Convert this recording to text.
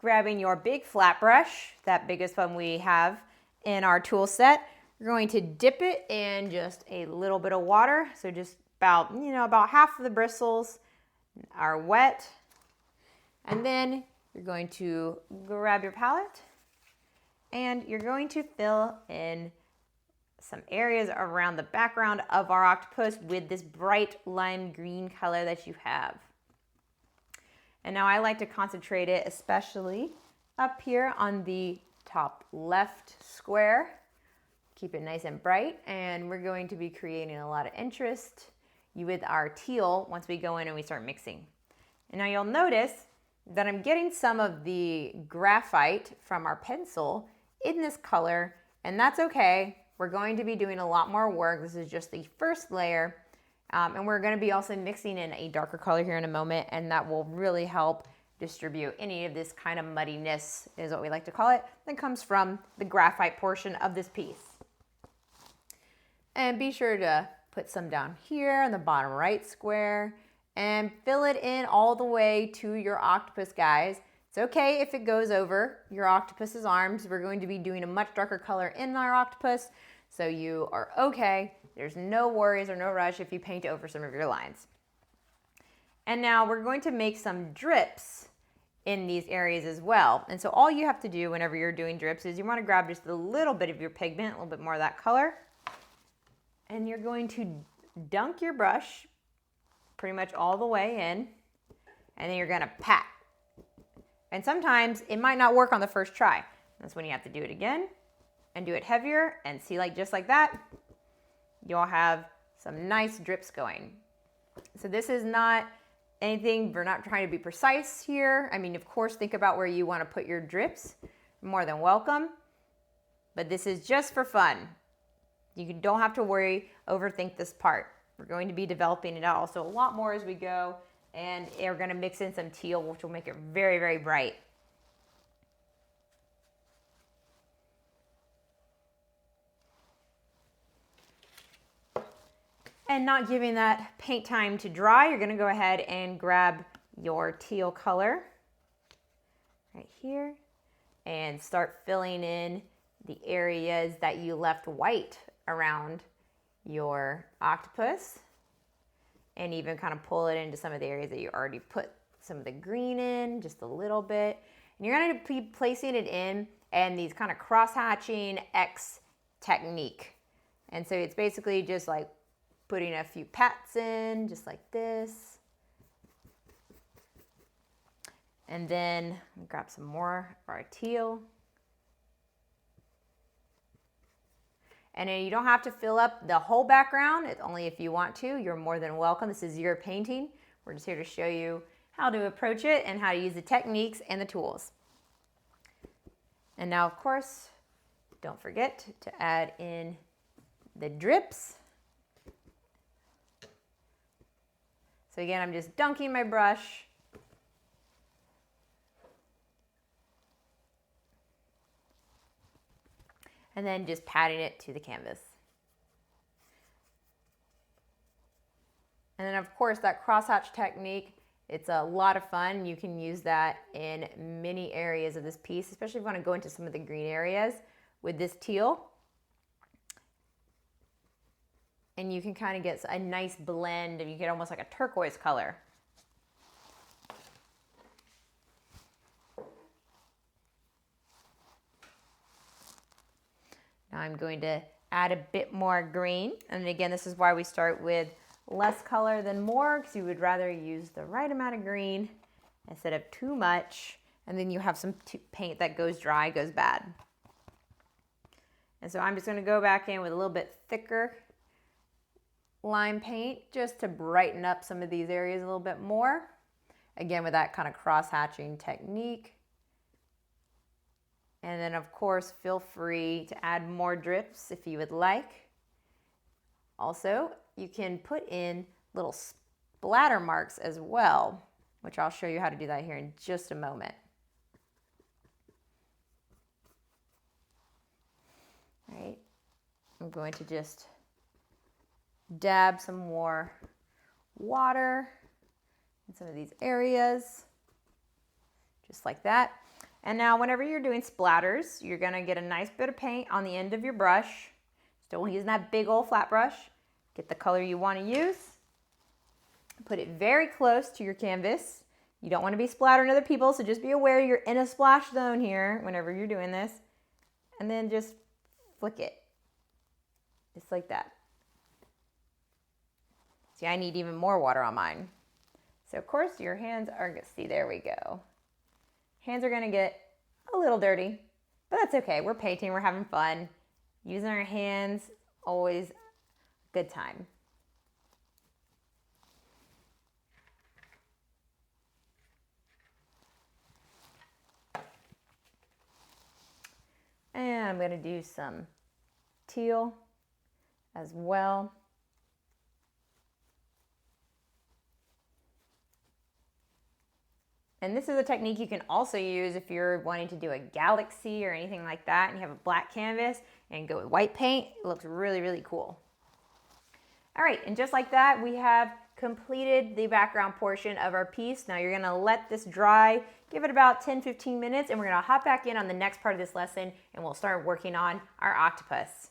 grabbing your big flat brush, that biggest one we have in our tool set. You're going to dip it in just a little bit of water. So just about half of the bristles are wet. And then you're going to grab your palette and you're going to fill in some areas around the background of our octopus with this bright lime green color that you have. And now I like to concentrate it especially up here on the top left square. Keep it nice and bright, and we're going to be creating a lot of interest with our teal once we go in and we start mixing. And now you'll notice that I'm getting some of the graphite from our pencil in this color, and that's okay. We're going to be doing a lot more work. This is just the first layer, and we're going to be also mixing in a darker color here in a moment, and that will really help distribute any of this kind of muddiness, is what we like to call it, that comes from the graphite portion of this piece. And be sure to put some down here in the bottom right square and fill it in all the way to your octopus, guys. It's okay if it goes over your octopus's arms. We're going to be doing a much darker color in our octopus, so you are okay. There's no worries or no rush if you paint over some of your lines. And now we're going to make some drips in these areas as well. And so all you have to do whenever you're doing drips is you want to grab just a little bit of your pigment, a little bit more of that color, and you're going to dunk your brush pretty much all the way in, and then you're going to pat. And sometimes it might not work on the first try. That's when you have to do it again and do it heavier, and see, just like that, you'll have some nice drips going. So this is not anything, we're not trying to be precise here. I mean, of course, think about where you want to put your drips. More than welcome. But this is just for fun. You don't have to overthink this part. We're going to be developing it out also a lot more as we go, and we're going to mix in some teal, which will make it very, very bright. And not giving that paint time to dry, you're going to go ahead and grab your teal color right here and start filling in the areas that you left white around your octopus, and even kind of pull it into some of the areas that you already put some of the green in, just a little bit. And you're going to be placing it in and these kind of cross-hatching X technique. And so it's basically just like putting a few pats in, just like this. And then grab some more of our teal. And then you don't have to fill up the whole background. It's only if you want to. You're more than welcome. This is your painting. We're just here to show you how to approach it and how to use the techniques and the tools. And now, of course, don't forget to add in the drips. So again, I'm just dunking my brush. And then just patting it to the canvas. And then of course that crosshatch technique, it's a lot of fun. You can use that in many areas of this piece, especially if you want to go into some of the green areas with this teal. And you can kind of get a nice blend, and you get almost like a turquoise color. Now I'm going to add a bit more green. And again, this is why we start with less color than more, because you would rather use the right amount of green instead of too much. And then you have some paint that goes dry, goes bad. And so I'm just going to go back in with a little bit thicker lime paint just to brighten up some of these areas a little bit more. Again, with that kind of cross-hatching technique. And then of course, feel free to add more drips if you would like. Also, you can put in little splatter marks as well, which I'll show you how to do that here in just a moment. All right, I'm going to just dab some more water in some of these areas, just like that. And now whenever you're doing splatters, you're gonna get a nice bit of paint on the end of your brush. Still using that big old flat brush. Get the color you wanna use. Put it very close to your canvas. You don't wanna be splattering other people, so just be aware you're in a splash zone here whenever you're doing this. And then just flick it, just like that. See, I need even more water on mine. So of course your hands are, see, there we go. Hands are gonna get a little dirty, but that's okay. We're painting, we're having fun. Using our hands, always a good time. And I'm gonna do some teal as well. And this is a technique you can also use if you're wanting to do a galaxy or anything like that and you have a black canvas and go with white paint. It looks really, really cool. All right, and just like that, we have completed the background portion of our piece. Now you're gonna let this dry, give it about 10-15 minutes, and we're gonna hop back in on the next part of this lesson and we'll start working on our octopus.